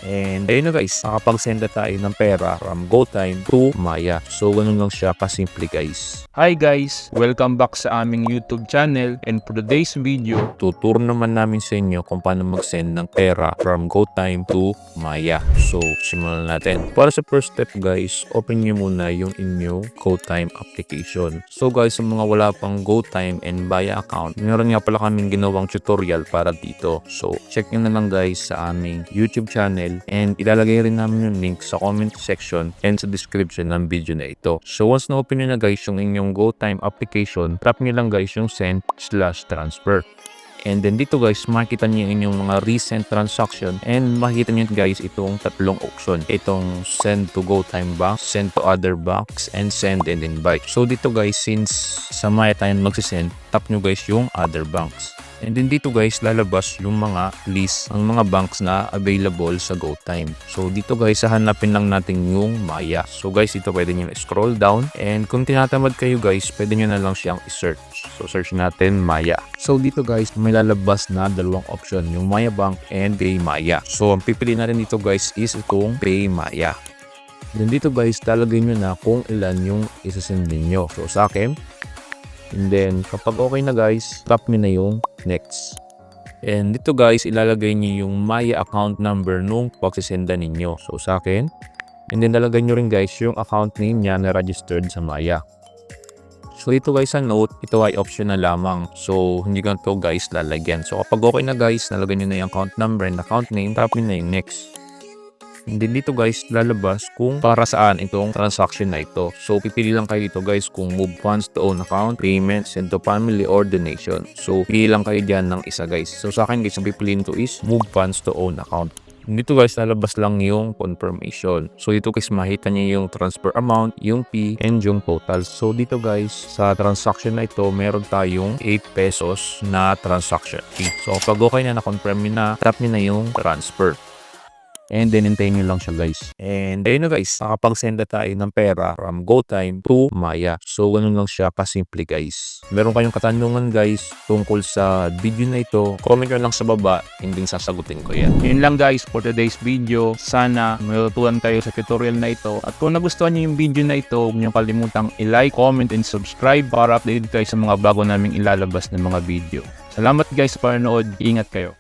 And ayun na guys, nakapag-send na tayo ng pera from GoTime to Maya. So ganun lang siya kasimple guys. Hi guys! Welcome back sa aming YouTube channel, and for today's video, Tuturo naman namin sa inyo kung paano mag-send ng pera from GoTime to Maya. So simulan natin. Para sa first step guys, open nyo muna yung inyong GoTime application. So guys, sa mga wala pang GoTime and Maya account, meron nga pala kaming ginawang tutorial para dito. So check nyo na lang guys sa aming YouTube channel, and ilalagay rin namin yung link sa comment section and sa description ng video na ito. So once na open nyo na guys yung inyong GoTime application, tap nyo lang guys yung send/transfer. And then dito guys, makikita nyo yung inyong mga recent transaction, and makikita nyo guys itong tatlong option. Itong send to GoTime bank, send to other banks, and send and invite. So dito guys, since sa Maya tayo magsisend, tap nyo guys yung other banks. And then dito guys, lalabas yung mga list ng mga banks na available sa GoTime. So dito guys, hahanapin lang natin yung Maya. So guys, dito pwede nyo scroll down, and kung tinatamad kayo guys, pwede nyo na lang siyang i-search. So search natin Maya. So dito guys, may lalabas na dalawang option, yung Maya Bank and Pay Maya. So ang pipili natin dito guys is itong Pay Maya. Then dito guys, talagay nyo na kung ilan yung isasend ninyo. So sa akin, and then kapag okay na guys, tap nyo na yung next. And dito guys, ilalagay nyo yung Maya account number nung pagsisenda ninyo. So sa akin, and then lalagay nyo rin guys yung account name niya na registered sa Maya. So ito guys, sa note, ito ay optional lamang. So hindi ko to guys lalagyan. So kapag okay na guys, nalagay nyo na yung account number and account name, tap nyo na yung next. And then dito guys, lalabas kung para saan itong transaction na ito. So pipili lang kayo dito guys kung move funds to own account, payment, send to family, or donation. So pili lang kayo dyan ng isa guys. So sa akin guys, ang pipiliin to is move funds to own account. Dito guys, lalabas lang yung confirmation. So dito guys, makita niyo yung transfer amount, yung fee, and yung total. So dito guys, sa transaction na ito, meron tayong 8 pesos na transaction fee. So pag okay na, na-confirm nyo na, tap nyo na yung transfer. And then hintayin nyo lang siya guys. And ayun na guys, nakapag-send na tayo ng pera from GoTime to Maya. So ganun lang siya kasimple guys. Meron kayong katanungan guys tungkol sa video na ito, comment nyo lang sa baba, hindi sasagutin ko yan. yun lang guys for today's video. Sana matutunan kayo sa tutorial na ito. At kung nagustuhan nyo yung video na ito, huwag nyo kalimutang i-like, comment, and subscribe para updated kayo sa mga bago naming ilalabas na mga video. Salamat guys sa panonood. Ingat kayo.